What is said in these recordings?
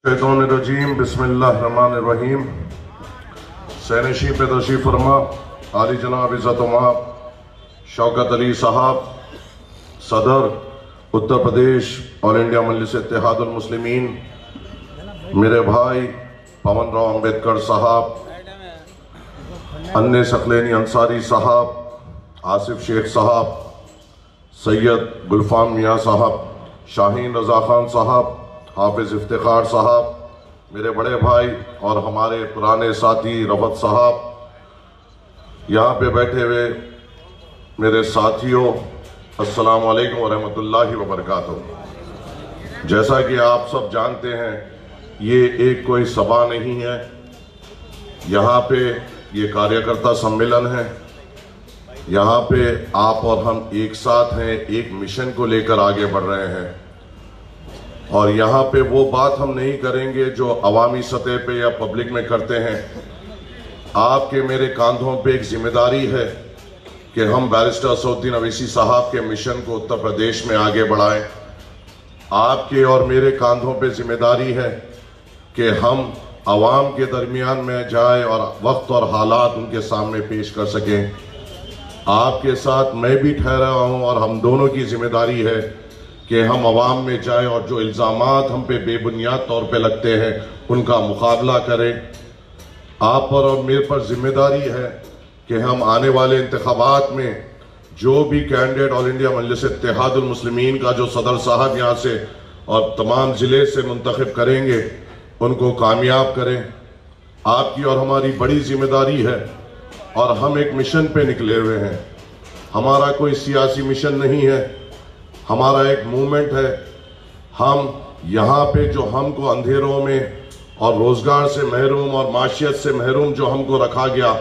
रजीम बिस्मिल्लाहिर्रहमानिर्रहीम। सैनशी पे तशरीफ़ फरमा आली जनाब इज़्ज़त माब शौकत अली साहब, सदर उत्तर प्रदेश ऑल इंडिया मजलिस इत्तेहादुल मुस्लिमीन, मेरे भाई पवन राव अम्बेडकर साहब, अन्य सकलेनी अंसारी साहब, आसिफ शेख साहब, सैयद गुलफाम मियाँ साहब, शाहीन रज़ा खान साहब, हाफिज इफ्तिखार साहब, मेरे बड़े भाई और हमारे पुराने साथी रफत साहब, यहाँ पे बैठे हुए मेरे साथियों, अस्सलाम वालेकुम व रहमतुल्लाहि व बरकातुहू। जैसा कि आप सब जानते हैं, ये एक कोई सभा नहीं है, यहाँ पे ये कार्यकर्ता सम्मेलन है। यहाँ पे आप और हम एक साथ हैं, एक मिशन को लेकर आगे बढ़ रहे हैं। और यहाँ पे वो बात हम नहीं करेंगे जो अवामी सतह पे या पब्लिक में करते हैं। आपके मेरे कांधों पे एक जिम्मेदारी है कि हम बैरिस्टर असदुद्दीन अवैसी साहब के मिशन को उत्तर प्रदेश में आगे बढ़ाएं। आपके और मेरे कांधों पे जिम्मेदारी है कि हम अवाम के दरमियान में जाएं और वक्त और हालात उनके सामने पेश कर सकें। आपके साथ मैं भी ठहरा हूँ और हम दोनों की जिम्मेदारी है कि हम अवाम में जाएं और जो इल्ज़ामात हम पे बेबुनियाद तौर पे लगते हैं उनका मुकाबला करें। आप पर और मेरे पर जिम्मेदारी है कि हम आने वाले इंतखाबात में जो भी कैंडिडेट ऑल इंडिया मजलिस इत्तेहादुल मुस्लिमीन का जो सदर साहब यहाँ से और तमाम ज़िले से मुंतखब करेंगे उनको कामयाब करें। आपकी और हमारी बड़ी जिम्मेदारी है और हम एक मिशन पे निकले हुए हैं। हमारा कोई सियासी मिशन नहीं है, हमारा एक मूवमेंट है। हम यहाँ पे जो हमको अंधेरों में और रोजगार से महरूम और माशियत से महरूम जो हमको रखा गया,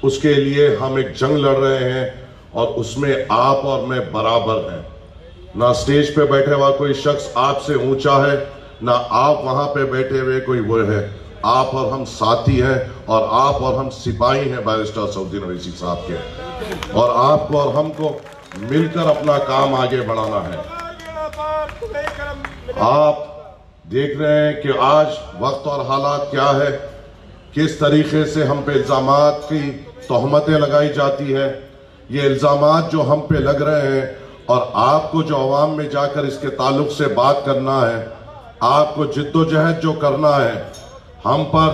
उसके लिए हम एक जंग लड़ रहे हैं और उसमें आप और मैं बराबर हैं। ना स्टेज पे बैठे हुआ कोई शख्स आपसे ऊंचा है, ना आप वहाँ पे बैठे हुए कोई वो है। आप और हम साथी हैं और आप और हम सिपाही हैं बैरिस्टर असदुद्दीन अवैसी साहब के, और आपको और हमको मिलकर अपना काम आगे बढ़ाना है। आप देख रहे हैं कि आज वक्त और हालात क्या है, किस तरीके से हम पे इल्जामात की तोहमतें लगाई जाती है। ये इल्जामात जो हम पे लग रहे हैं और आपको जो अवाम में जाकर इसके ताल्लुक से बात करना है, आपको जिद्दोजहद जो करना है, हम पर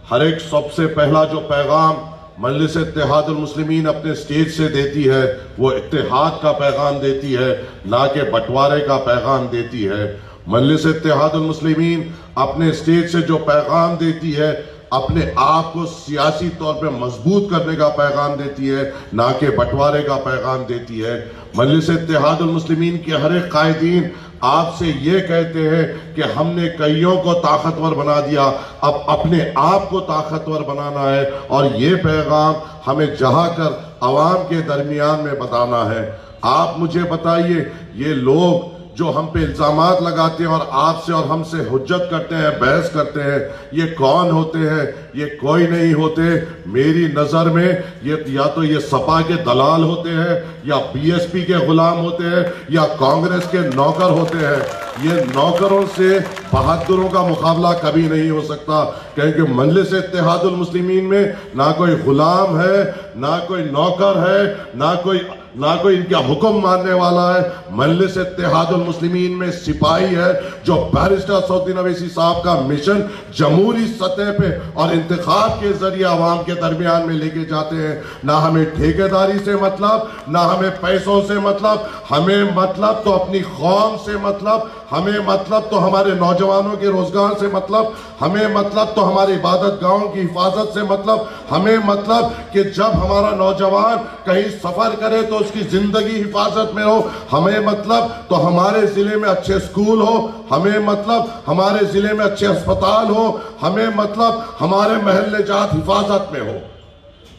हर एक सबसे पहला जो पैगाम मजलिस इत्तेहादुल मुस्लिमीन अपने स्टेज से देती है वो इत्तेहाद का पैगाम देती है, ना कि बंटवारे का पैगाम देती है। मजलिस इत्तेहादुल मुस्लिमीन अपने स्टेज से जो पैगाम देती है अपने आप को सियासी तौर पे मजबूत करने का पैगाम देती है, ना कि बंटवारे का पैगाम देती है। मजलिस इत्तेहादुल मुस्लिमीन के हर एक कायदीन आपसे ये कहते हैं कि हमने कईयों को ताकतवर बना दिया, अब अपने आप को ताकतवर बनाना है और ये पैगाम हमें जहाँ कर अवाम के दरमियान में बताना है। आप मुझे बताइए, ये लोग जो हम पे इल्जामात लगाते हैं और आपसे और हमसे हुज्जत करते हैं, बहस करते हैं, ये कौन होते हैं? ये कोई नहीं होते। मेरी नज़र में ये या तो ये सपा के दलाल होते हैं, या बीएसपी के गुलाम होते हैं, या कांग्रेस के नौकर होते हैं। ये नौकरों से बहादुरों का मुकाबला कभी नहीं हो सकता, क्योंकि मजलिस इत्तेहादुल मुस्लिमीन में ना कोई गुलाम है, ना कोई नौकर है, ना कोई इनका हुक्म मानने वाला है। मजलिस इत्तेहादुल मुस्लिमीन में सिपाही है जो बैरिस्टर असदुद्दीन अवैसी साहब का मिशन जमहूरी सतह पे और इंतखाब के जरिए आवाम के दरमियान में लेके जाते हैं। ना हमें ठेकेदारी से मतलब, ना हमें पैसों से मतलब, हमें मतलब तो अपनी कौम से मतलब, हमें मतलब तो हमारे नौजवानों के रोजगार से मतलब, हमें मतलब तो हमारे इबादत गाहों की हिफाजत से मतलब, हमें मतलब कि जब हमारा नौजवान कहीं सफर करे तो उसकी जिंदगी हिफाजत में हो, हमें मतलब तो हमारे जिले में अच्छे स्कूल हो, हमें मतलब हमारे जिले में अच्छे अस्पताल हो, हमें मतलब हमारे महल्ले जात हिफाजत में हो।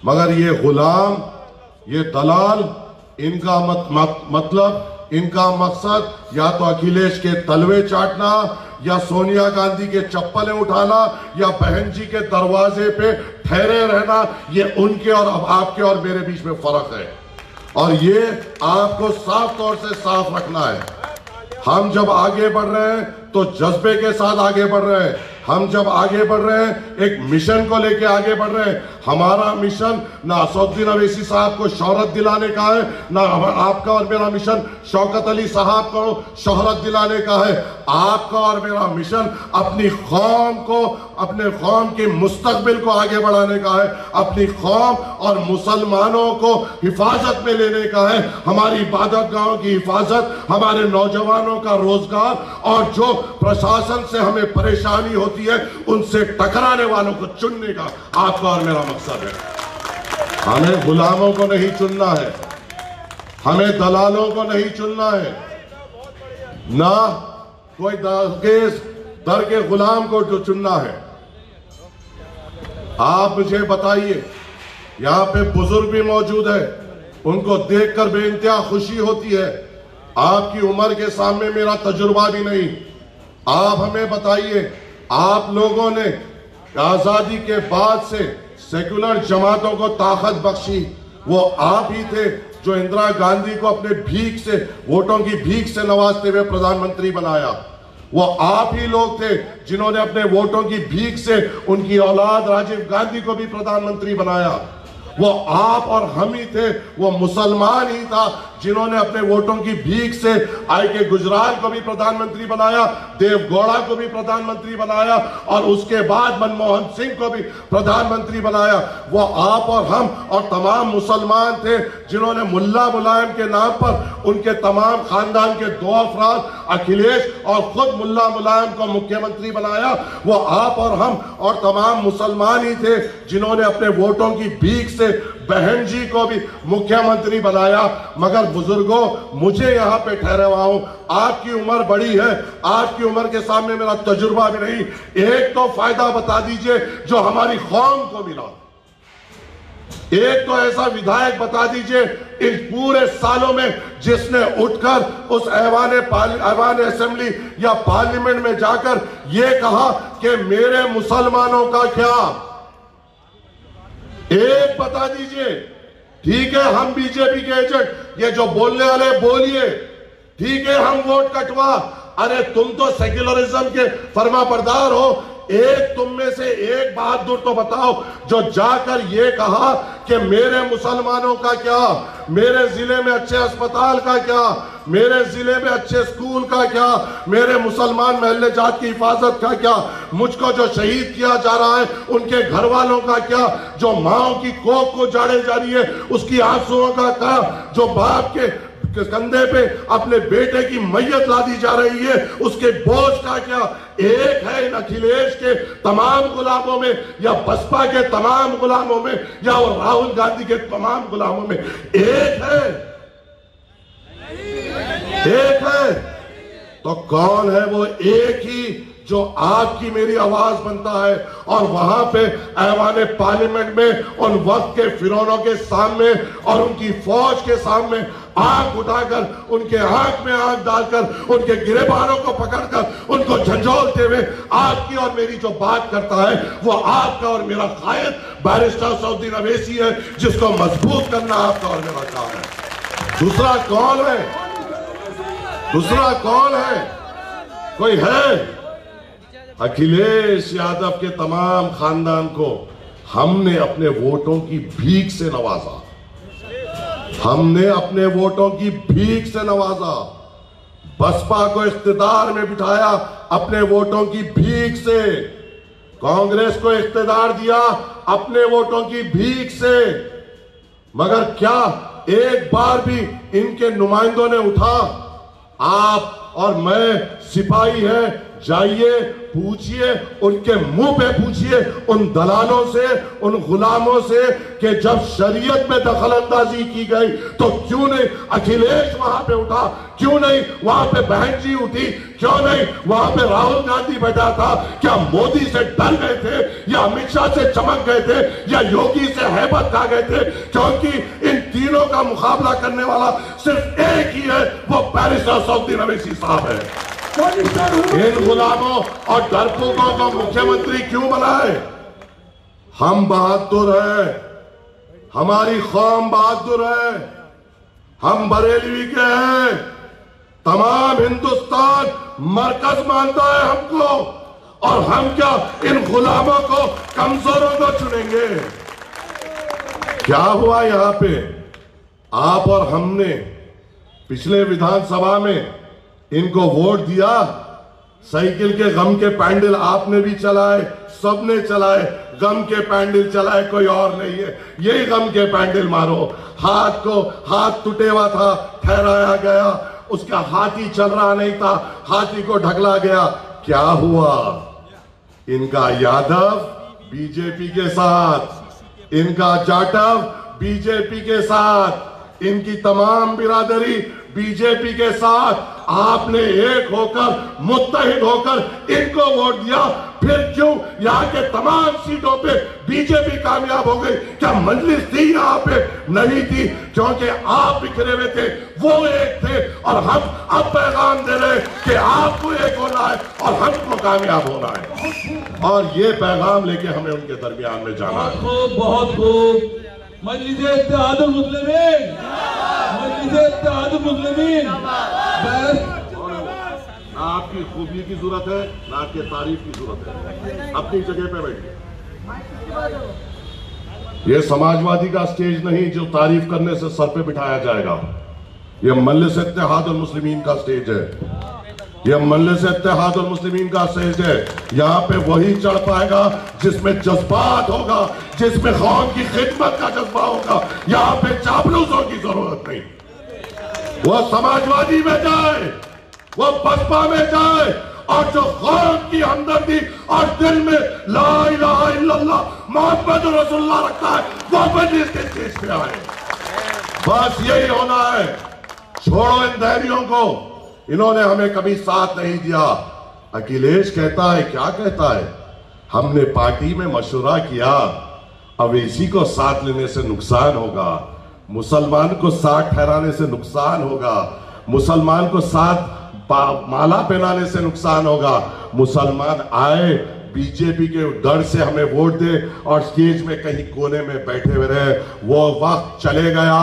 मगर ये गुलाम, ये दलाल, इनका मतलब इनका मकसद या तो अखिलेश के तलवे चाटना, या सोनिया गांधी के चप्पलें उठाना, या बहन जी के दरवाजे पे ठहरे रहना। ये उनके और आपके और मेरे बीच में फर्क है और ये आपको साफ तौर से साफ रखना है। हम जब आगे बढ़ रहे हैं तो जज्बे के साथ आगे बढ़ रहे हैं। हम जब आगे बढ़ रहे हैं, एक मिशन को लेके आगे बढ़ रहे हैं। हमारा मिशन ना असदुद्दीन अवैसी साहब को शोहरत दिलाने का है, ना आपका और मेरा मिशन शौकत अली साहब को शोहरत दिलाने का है। आपका और मेरा मिशन अपनी कौम को, अपने कौम के मुस्तकबिल को आगे बढ़ाने का है, अपनी कौम और मुसलमानों को हिफाजत में लेने का है। हमारी इबादत गाहों की हिफाजत, हमारे नौजवानों का रोजगार, और जो प्रशासन से हमें परेशानी होती है उनसे टकराने वालों को चुनने का आपका और मेरा मकसद है। हमें गुलामों को नहीं चुनना है, हमें दलालों को नहीं चुनना है, ना कोई दर के गुलाम को जो चुनना है। आप मुझे बताइए, यहां पे बुजुर्ग भी मौजूद है, उनको देखकर बेइंतहा खुशी होती है। आपकी उम्र के सामने मेरा तजुर्बा भी नहीं। आप हमें बताइए, आप लोगों ने आजादी के बाद से सेकुलर जमातों को ताकत बख्शी, वो आप ही थे जो इंदिरा गांधी को अपने भीख से, वोटों की भीख से नवाजते हुए प्रधानमंत्री बनाया। वो आप ही लोग थे जिन्होंने अपने वोटों की भीख से उनकी औलाद राजीव गांधी को भी प्रधानमंत्री बनाया। वो आप और हम ही थे, वो मुसलमान ही था जिन्होंने अपने वोटों की भीख से आई के गुजराल को भी प्रधानमंत्री बनाया, देवगौड़ा को भी प्रधानमंत्री बनाया, और उसके बाद मनमोहन सिंह को भी प्रधानमंत्री बनाया। वो आप और हम और तमाम मुसलमान थे जिन्होंने मुल्ला मुलायम के नाम पर उनके तमाम खानदान के 2 अफराद, अखिलेश और खुद मुल्ला मुलायम को मुख्यमंत्री बनाया। वो आप और हम और तमाम मुसलमान ही थे जिन्होंने अपने वोटों की भीख से बहन जी को भी मुख्यमंत्री बनाया। मगर बुजुर्गों, मुझे यहाँ पे ठहरे हुआ हूं, आपकी उम्र बड़ी है, आपकी उम्र के सामने मेरा तजुर्बा भी नहीं। एक तो फायदा बता दीजिए जो हमारी कौम को मिला, एक तो ऐसा विधायक बता दीजिए इन पूरे सालों में जिसने उठकर उस ऐवान असेंबली या पार्लियामेंट में जाकर यह कहा कि मेरे मुसलमानों का क्या। एक बता दीजिए। ठीक है, हम बीजेपी के एजेंट, ये जो बोलने वाले बोलिए, ठीक है, हम वोट कटवा। अरे तुम तो सेक्युलरिज्म के फर्मा बरदार हो। एक तुम में से एक बहादुर तो बताओ जो जाकर ये कहा कि मेरे मुसलमानों का क्या, मेरे जिले में अच्छे अस्पताल का क्या, मेरे जिले में अच्छे स्कूल का क्या, मेरे मुसलमान महल्ले जात की हिफाजत का क्या, मुझको जो शहीद किया जा रहा है उनके घर वालों का क्या, जो माओ की कोख को जाड़े जा रही है उसकी आंसुओं का क्या, जो बाप के कंधे पे अपने बेटे की मैयत लादी जा रही है उसके बोझ का क्या। एक है इन अखिलेश के तमाम गुलामों में, या बसपा के तमाम गुलामों में, या और राहुल गांधी के तमाम गुलामों में एक है, एक है। तो कौन है वो एक ही जो आपकी मेरी आवाज बनता है और वहां पे ऐवाने पार्लियामेंट में उन वक्त के फिरौनों के सामने और उनकी फौज के सामने आंख उठाकर, उनके आंख में आंख डालकर, उनके गिरेबानों को पकड़कर उनको झंझोलते हुए आपकी और मेरी जो बात करता है वो आपका और मेरा कायद बैरिस्टर असदुद्दीन अवैसी है, जिसको मजबूत करना आपका और मेरा काम है। दूसरा कौन है? दूसरा कौन है? कोई है? अखिलेश यादव के तमाम खानदान को हमने अपने वोटों की भीख से नवाजा, हमने अपने वोटों की भीख से नवाजा। बसपा को इख्तिदार में बिठाया अपने वोटों की भीख से, कांग्रेस को इख्तिदार दिया अपने वोटों की भीख से। मगर क्या एक बार भी इनके नुमाइंदों ने उठा? आप और मैं सिपाही हैं, जाइए पूछिए, उनके मुंह पे पूछिए उन दलालों से, उन गुलामों से कि जब शरीयत में दखल अंदाजी की गई तो क्यों नहीं अखिलेश वहां पे उठा, क्यों नहीं वहां पे बहन जी उठी, क्यों नहीं वहां पे राहुल गांधी बैठा था? क्या मोदी से डर गए थे, या अमित शाह से चमक गए थे, या योगी से हैबत खा गए थे? क्योंकि इन तीनों का मुकाबला करने वाला सिर्फ एक ही है, वो बैरिस्टर असदुद्दीन अवैसी साहब है। इन गुलामों और डरपोकों को मुख्यमंत्री क्यों बनाए? हम बहादुर हैं, हमारी कौम बहादुर है, हम बरेलवी के हैं, तमाम हिंदुस्तान मरकज मानता है हमको, और हम क्या इन गुलामों को, कमजोरों को चुनेंगे? क्या हुआ यहां पे? आप और हमने पिछले विधानसभा में इनको वोट दिया, साइकिल के गम के पैंडल आपने भी चलाए, सबने चलाए, गम के पैंडल चलाए, कोई और नहीं है, यही गम के पैंडल मारो। हाथ टूटे हुआ था, ठहराया गया, उसका हाथी चल रहा नहीं था, हाथी को ढकला गया। क्या हुआ? इनका यादव बीजेपी के साथ, इनका जाटव बीजेपी के साथ, इनकी तमाम बिरादरी बीजेपी के साथ। आपने एक होकर, मुत्तहिद होकर इनको वोट दिया, फिर क्यों यहाँ के तमाम सीटों पे बीजेपी कामयाब हो गई? क्या मजलिस थी यहाँ पे? नहीं थी, क्योंकि आप बिखरे हुए थे, वो एक थे। और हम अब पैगाम दे रहे कि आपको एक होना है और हमको कामयाब होना है, और ये पैगाम लेके हमें उनके दरमियान में जाना है। बहुत खूब। मजलिस इत्तेहादुल मुस्लिमीन, मजलिस इत्तेहादुल मुस्लिमीन। ना आपकी खूबी की जरूरत है, ना आपके तारीफ की जरूरत है, अपनी जगह पे बैठिए। ये समाजवादी का स्टेज नहीं जो तारीफ करने से सर पे बिठाया जाएगा। ये मजलिस इत्तेहादुल मुस्लिमीन का स्टेज है, ये मजलिस इत्तेहादुल मुस्लिमीन का स्टेज है। यहाँ पे वही चढ़ पाएगा जिसमें जज्बात होगा, जिसमें कौम की खिदमत का जज्बा होगा। यहाँ पे चापलूसों की जरूरत नहीं। वो समाजवादी में जाए, वो बसपा में जाए, और जो कौम की हमदर्दी और दिल में ला इलाहा इल्लल्लाह मोहम्मद रसूलुल्लाह रखता है, वो मजलिस के स्टेज पे आए। बस यही होना है। छोड़ो इन धैर्यों को, इन्होंने हमें कभी साथ नहीं दिया। अखिलेश कहता है, क्या कहता है? हमने पार्टी में मशवरा किया, अवैसी को साथ लेने से नुकसान होगा, मुसलमान को साथ ठहराने से नुकसान होगा, मुसलमान को साथ माला पहनाने से नुकसान होगा। मुसलमान आए, बीजेपी के डर से हमें वोट दे और स्टेज में कहीं कोने में बैठे हुए रहे, वो वक्त चले गया।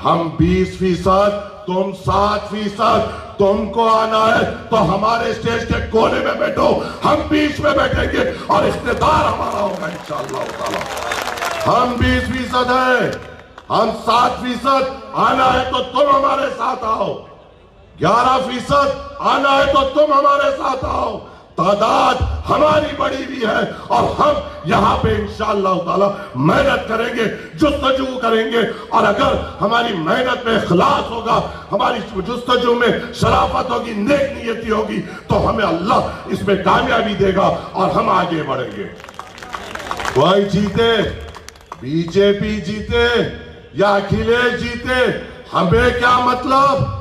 हम 20%, तुम 7%, तुमको आना है तो हमारे स्टेज के कोने में बैठो, हम बीच में बैठेंगे और इख्तिदार हमारा होगा इंशाअल्लाह ताला। हम 20% है, हम 7%, आना है तो तुम हमारे साथ आओ। 11% आना है तो तुम हमारे साथ आओ। तादाद हमारी बड़ी भी है और हम यहां पे इंशाअल्लाह ताला मेहनत करेंगे, जुस्तजू करेंगे, और अगर हमारी मेहनत में इखलास होगा, हमारी जुस्तजू में शराफत होगी, नेक नियती होगी, तो हमें अल्लाह इसमें कामयाबी देगा और हम आगे बढ़ेंगे। कोई जीते, बीजेपी जीते या अखिलेश जीते, हमें क्या मतलब?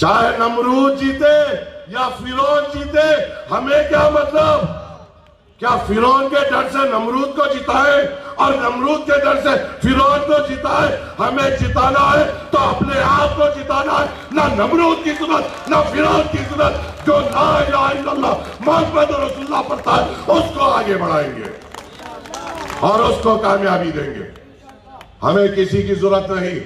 चाहे नमरूद जीते या फिरौन जीते, हमें क्या मतलब? क्या फिरौन के डर से नमरूद को जिताए और नमरूद के डर से फिरौन को जिताए? हमें जिताना है तो अपने आप को जिताना है, ना नमरूद की सूरत, ना फिरौन की सूरत। जो ला इलाहा इल्लल्लाह मोहम्मद रसूलुल्लाह पढ़ता है उसको आगे बढ़ाएंगे और उसको कामयाबी देंगे। हमें किसी की जरूरत नहीं।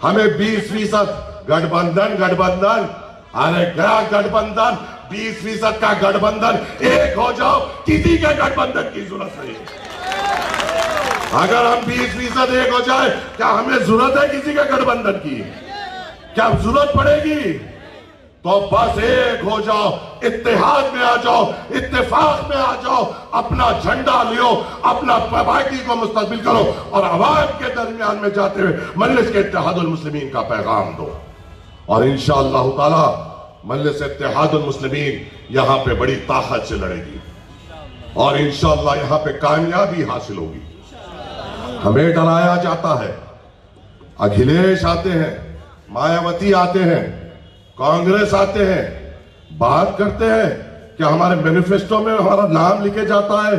हमें 20% गठबंधन, अरे क्या गठबंधन? 20% का गठबंधन, एक हो जाओ, किसी के गठबंधन की जरूरत नहीं। अगर हम 20% एक हो जाए, क्या हमें जरूरत है किसी के गठबंधन की? क्या जरूरत पड़ेगी? तो बस एक हो जाओ, इत्तेहाद में आ जाओ, इत्तेफाक में आ जाओ, अपना झंडा लियो, अपना पार्टी को मुस्तकबिल करो और अवाम के दरमियान में जाते हुए मजलिस के इत्तेहादुल मुस्लिमीन का पैगाम दो। और इंशाअल्लाह ताला मजलिस इत्तेहादुल मुस्लिमीन यहां पे बड़ी ताकत से लड़ेगी और इंशाअल्लाह यहां पे कामयाबी हासिल होगी। हमें डराया जाता है, अखिलेश आते हैं, मायावती आते हैं, कांग्रेस आते हैं, बात करते हैं कि हमारे मैनिफेस्टो में हमारा नाम लिखे जाता है।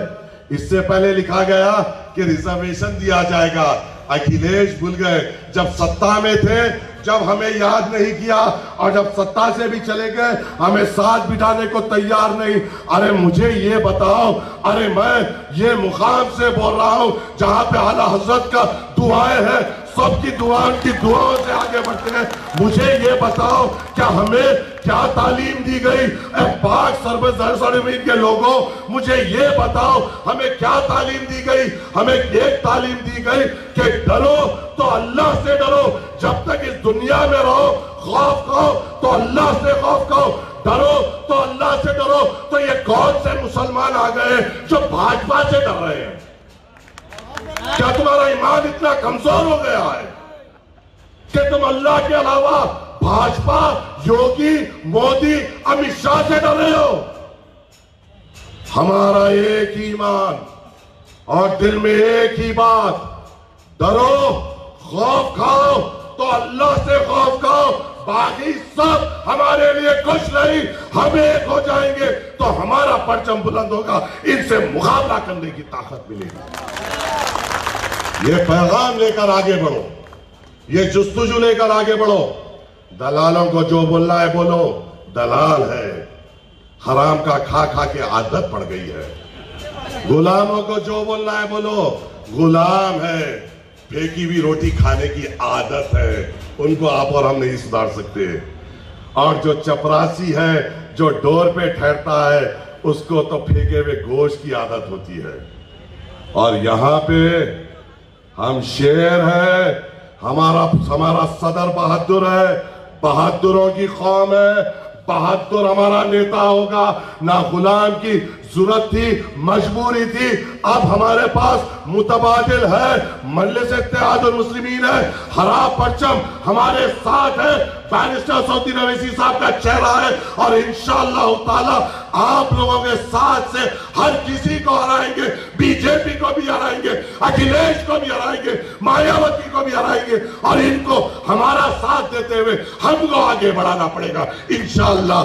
इससे पहले लिखा गया कि रिजर्वेशन दिया जाएगा। अखिलेश भूल गए, जब सत्ता में थे, जब हमें याद नहीं किया, और जब सत्ता से भी चले गए हमें साथ बिठाने को तैयार नहीं। अरे मुझे ये बताओ, अरे मैं ये मुकाम से बोल रहा हूं जहां पे आला हजरत का दुआएं है, सबकी दुआओं से आगे बढ़ते हैं। मुझे ये बताओ, क्या हमें क्या तालीम दी गई? पाक सरजमीन के लोगों, मुझे ये बताओ, हमें क्या तालीम दी गई? हमें एक तालीम दी गई कि डरो तो अल्लाह से डरो। जब तक इस दुनिया में रहो, खौफ खाओ तो अल्लाह से खौफ खाओ, डरो तो अल्लाह से डरो। तो ये कौन से मुसलमान आ गए जो भाजपा से डर रहे हैं? क्या तुम्हारा ईमान इतना कमजोर हो गया है कि तुम अल्लाह के अलावा भाजपा, योगी, मोदी, अमित शाह से डर रहे हो? हमारा एक ही ईमान और दिल में एक ही बात, डरो, खौफ खाओ तो अल्लाह से खौफ खाओ। बाकी सब हमारे लिए कुछ नहीं, हम एक हो जाएंगे तो हमारा परचम बुलंद होगा, इनसे मुकाबला करने की ताकत मिलेगी। ये पैगाम लेकर आगे बढ़ो, ये जुस्तुजू लेकर आगे बढ़ो। दलालों को जो बोलना है बोलो, दलाल है, हराम का खा खा के आदत पड़ गई है। गुलामों को जो बोलना है बोलो, गुलाम है, फेंकी हुई रोटी खाने की आदत है, उनको आप और हम नहीं सुधार सकते। और जो चपरासी है, जो डोर पे ठहरता है, उसको तो फेंके हुए गोश्त की आदत होती है। और यहां पे हम शेर है, हमारा सदर बहादुर है, बहादुरों की कौम है, बहादुर हमारा नेता होगा। ना गुलाम की जरूरत थी, मजबूरी थी, अब हमारे पास मुतबादिल है, मजलिस इत्तेहादुल मुस्लिमीन है, हरा परचम हमारे साथ है, बैरिस्टर सऊदी अवैसी साहब का चेहरा है। और इंशाअल्लाह ताला आप लोगों के साथ से हर किसी को हराएंगे, बीजेपी को भी हराएंगे, अखिलेश को भी हराएंगे, मायावती को भी हराएंगे। और इनको हमारा साथ देते हुए हमको आगे बढ़ाना पड़ेगा इंशाअल्लाह।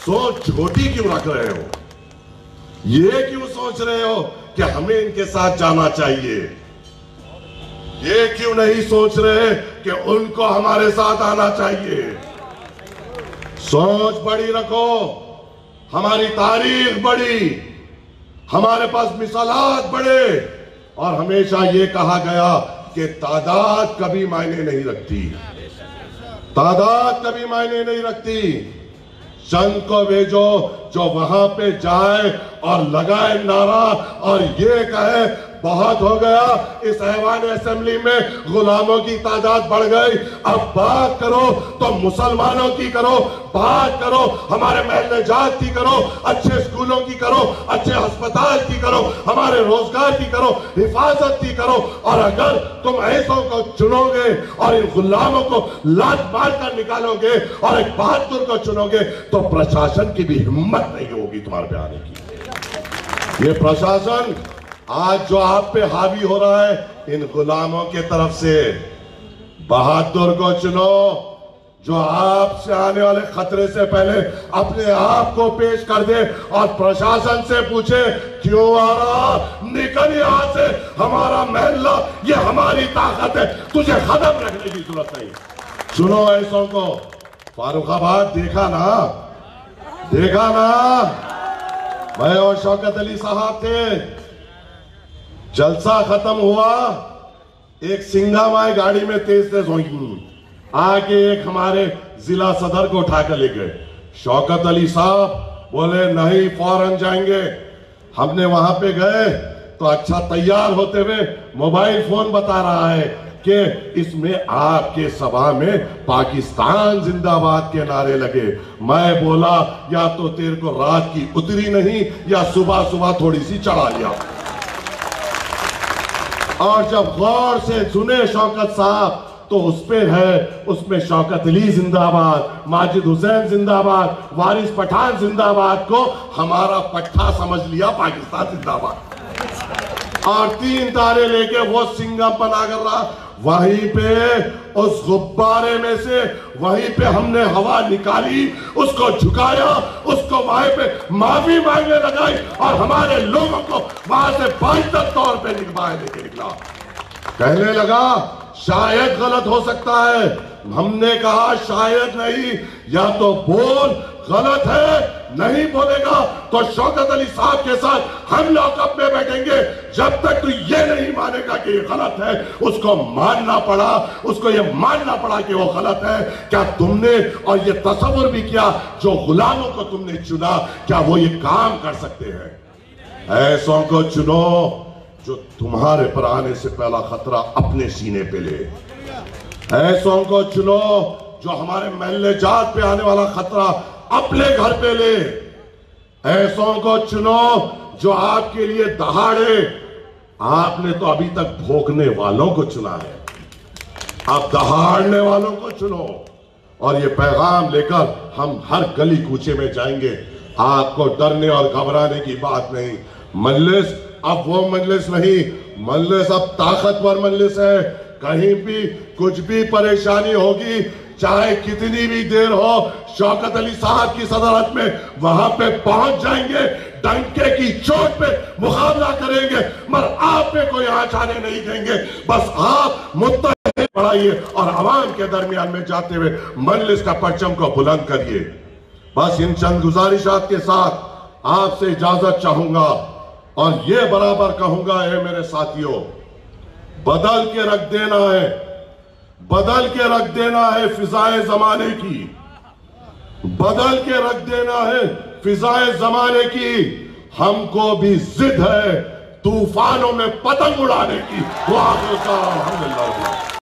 सोच छोटी क्यों रख रहे हो? ये क्यों सोच रहे हो कि हमें इनके साथ जाना चाहिए? ये क्यों नहीं सोच रहे कि उनको हमारे साथ आना चाहिए? सोच बड़ी रखो, हमारी तारीख बड़ी, हमारे पास मिसालात बड़े। और हमेशा ये कहा गया कि तादाद कभी मायने नहीं रखती, तादाद कभी मायने नहीं रखती। चंद को भेजो जो वहां पे जाए और लगाए नारा और ये कहे बहुत हो गया, इस ऐवान असेंबली में गुलामों की तादाद बढ़ गई, अब बात करो तो मुसलमानों की करो, बात करो हमारे महल जात की करो, अच्छे स्कूलों की करो, अच्छे अस्पताल की करो, हमारे रोजगार की करो, हिफाजत की करो। और अगर तुम ऐसों को चुनोगे और इन गुलामों को लात मार कर निकालोगे और एक बहादुर को चुनोगे तो प्रशासन की भी हिम्मत नहीं होगी तुम्हारे पे आने की। ये प्रशासन आज जो आप पे हावी हो रहा है, इन गुलामों के तरफ से, बहादुर को चुनो जो आपसे आने वाले खतरे से पहले अपने आप को पेश कर दे और प्रशासन से पूछे क्यों आ रहा, निकल यहां से, हमारा महल्ला, ये हमारी ताकत है, तुझे खत्म रखने की जरूरत नहीं। सुनो ऐसों को, फारुखाबाद देखा ना, देखा ना, मैं और शौकत अली साहब थे, जलसा खत्म हुआ, एक सिंघा माए गाड़ी में तेज तेज होंगी, आके एक हमारे जिला सदर को उठाकर ले गए। शौकत अली साहब बोले नहीं फौरन जाएंगे। हमने वहां पे गए तो अच्छा तैयार होते हुए मोबाइल फोन बता रहा है कि इसमें आपके सभा में पाकिस्तान जिंदाबाद के नारे लगे। मैं बोला या तो तेरे को रात की उतरी नहीं या सुबह सुबह थोड़ी सी चढ़ा लिया। और जब गौर से सुने शौकत साहब तो उस पे है, उसमें शौकत अली जिंदाबाद, माजिद हुसैन जिंदाबाद, वारिस पठान जिंदाबाद को हमारा पट्टा समझ लिया पाकिस्तान जिंदाबाद। और 3 तारे लेके वो सिंगम बना कर रहा, वहीं पे उस गुब्बारे में से वहीं पे हमने हवा निकाली, उसको झुकाया, उसको वहीं पे माफी मांगने लगाई और हमारे लोगों को वहां से बाइज्जत तौर पे लेके निकला। कहने लगा शायद गलत हो सकता है, हमने कहा शायद नहीं, या तो बोल गलत है नहीं बोलेगा तो शौकत अली साहब के साथ हम लॉकअप में बैठेंगे। जब तक तू ये नहीं मानेगा कि ये गलत है, उसको मानना पड़ा, उसको ये मानना पड़ा कि वो गलत है। क्या तुमने और ये तसव्वुर भी किया जो गुलामों को तुमने चुना, क्या वो ये काम कर सकते हैं? ऐसों को चुनो जो तुम्हारे पर आने से पहला खतरा अपने सीने पे ले। ऐसों को चुनो जो हमारे महल्ले जात पे आने वाला खतरा अपने घर पे ले। ऐसों को चुनो जो आपके लिए दहाड़े। आपने तो अभी तक भोंकने वालों को चुना है, आप दहाड़ने वालों को चुनो। और ये पैगाम लेकर हम हर गली कूचे में जाएंगे। आपको डरने और घबराने की बात नहीं। मजलिस अब वो मजलिस नहीं, मजलिस अब ताकतवर मजलिस है। कहीं भी कुछ भी परेशानी होगी, चाहे कितनी भी देर हो, शौकत अली साहब की सदारत में वहां पे पहुंच जाएंगे, डंके की चोट पे मुकाबला करेंगे, मगर आप पे कोई आंच आने नहीं देंगे। बस आप मुत्तहिद बढ़ाइए और आवाम के दरमियान में जाते हुए मजलिस का परचम को बुलंद करिए। बस इन चंद गुजारिशात के साथ आपसे इजाजत चाहूंगा और ये बराबर कहूंगा, ए मेरे साथियों, बदल के रख देना है, बदल के रख देना है फिजाए जमाने की, बदल के रख देना है फिजाए जमाने की। हमको भी जिद है तूफानों में पतंग उड़ाने की। वो आखिर का अल्हम्दुलिल्लाह।